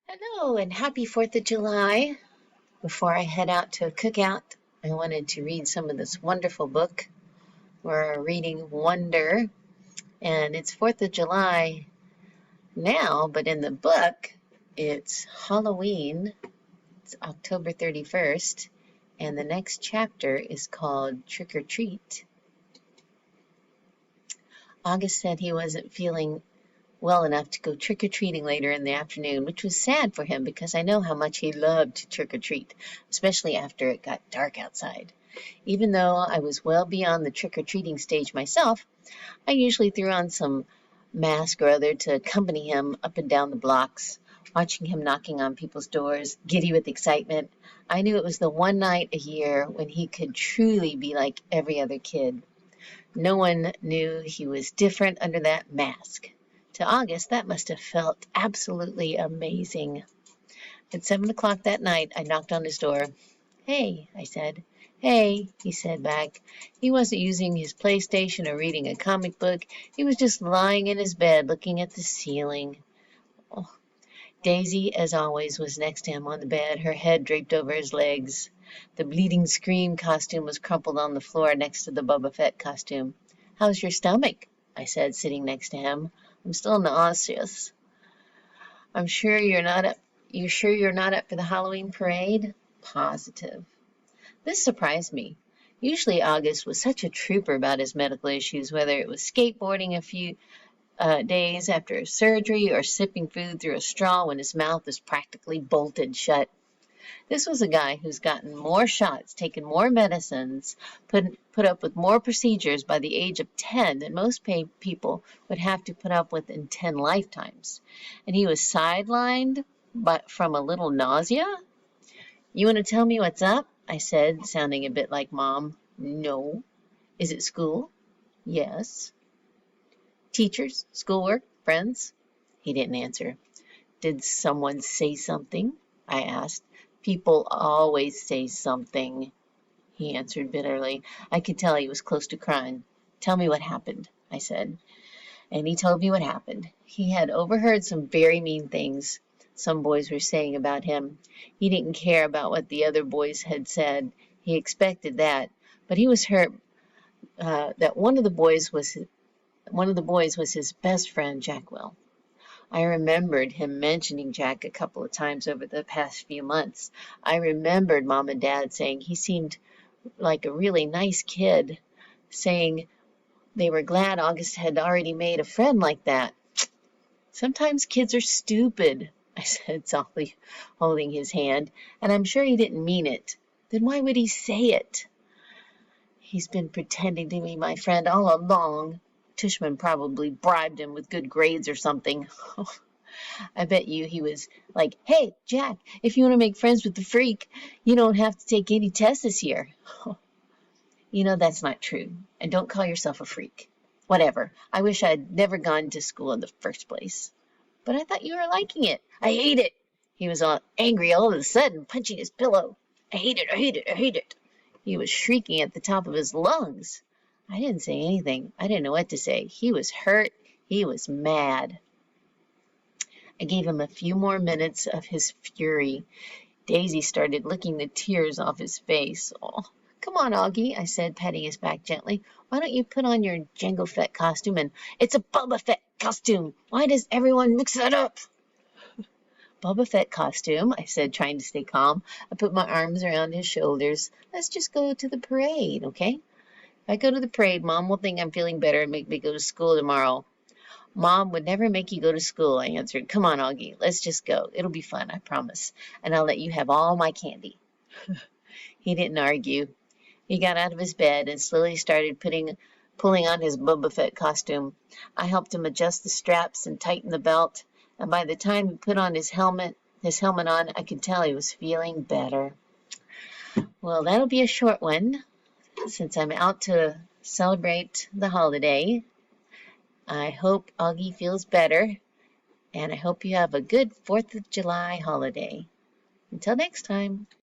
Hello and happy 4th of July. Before I head out to a cookout, I wanted to read some of this wonderful book. We're reading Wonder, and it's 4th of July now, but in the book, it's Halloween. It's October 31st, and the next chapter is called Trick or Treat. August said he wasn't feeling well enough to go trick-or-treating later in the afternoon, which was sad for him because I know how much he loved to trick-or-treat, especially after it got dark outside. Even though I was well beyond the trick-or-treating stage myself, I usually threw on some mask or other to accompany him up and down the blocks, watching him knocking on people's doors, giddy with excitement. I knew it was the one night a year when he could truly be like every other kid. No one knew he was different under that mask. To August, that must have felt absolutely amazing. At 7 o'clock that night, I knocked on his door. "Hey," I said. "Hey," he said back. He wasn't using his PlayStation or reading a comic book. He was just lying in his bed looking at the ceiling. Oh. Daisy, as always, was next to him on the bed, her head draped over his legs. The Bleeding Scream costume was crumpled on the floor next to the Boba Fett costume. "How's your stomach?" I said, sitting next to him. "I'm still nauseous." "I'm sure you're not up. You sure you're not up for the Halloween parade?" "Positive." This surprised me. Usually August was such a trooper about his medical issues, whether it was skateboarding a few days after surgery or sipping food through a straw when his mouth was practically bolted shut. This was a guy who's gotten more shots, taken more medicines, put up with more procedures by the age of 10 than most people would have to put up with in 10 lifetimes. And he was sidelined from a little nausea? "You want to tell me what's up?" I said, sounding a bit like Mom. "No." "Is it school?" "Yes." "Teachers, schoolwork, friends?" He didn't answer. "Did someone say something?" I asked. "People always say something," he answered bitterly. I could tell he was close to crying. "Tell me what happened," I said. And he told me what happened. He had overheard some very mean things some boys were saying about him. He didn't care about what the other boys had said. He expected that. But he was hurt that one of the boys was his best friend, Jackwell. I remembered him mentioning Jack a couple of times over the past few months. I remembered Mom and Dad saying he seemed like a really nice kid, saying they were glad August had already made a friend like that. "Sometimes kids are stupid," I said softly, holding his hand, "and I'm sure he didn't mean it." "Then why would he say it?" "He's been pretending to be my friend all along. Tushman probably bribed him with good grades or something." I bet you he was like, "Hey, Jack, if you want to make friends with the freak, you don't have to take any tests this year." You know that's not true, and don't call yourself a freak. Whatever. I wish I'd never gone to school in the first place. "But I thought you were liking it." "I hate it." He was all angry all of a sudden, punching his pillow. "I hate it, I hate it, I hate it." He was shrieking at the top of his lungs. I didn't say anything. I didn't know what to say. He was hurt. He was mad. I gave him a few more minutes of his fury. Daisy started licking the tears off his face. "Oh, come on, Augie," I said, patting his back gently. "Why don't you put on your Jango Fett costume and—" "It's a Boba Fett costume. Why does everyone mix that up?" "Boba Fett costume," I said, trying to stay calm. I put my arms around his shoulders. "Let's just go to the parade, okay? If I go to the parade, Mom will think I'm feeling better and make me go to school tomorrow." "Mom would never make you go to school," I answered. "Come on, Augie, let's just go. It'll be fun, I promise. And I'll let you have all my candy." He didn't argue. He got out of his bed and slowly started pulling on his Boba Fett costume. I helped him adjust the straps and tighten the belt, and by the time he put on his helmet on, I could tell he was feeling better. Well, that'll be a short one, since I'm out to celebrate the holiday. I hope Augie feels better, and I hope you have a good 4th of July holiday. Until next time.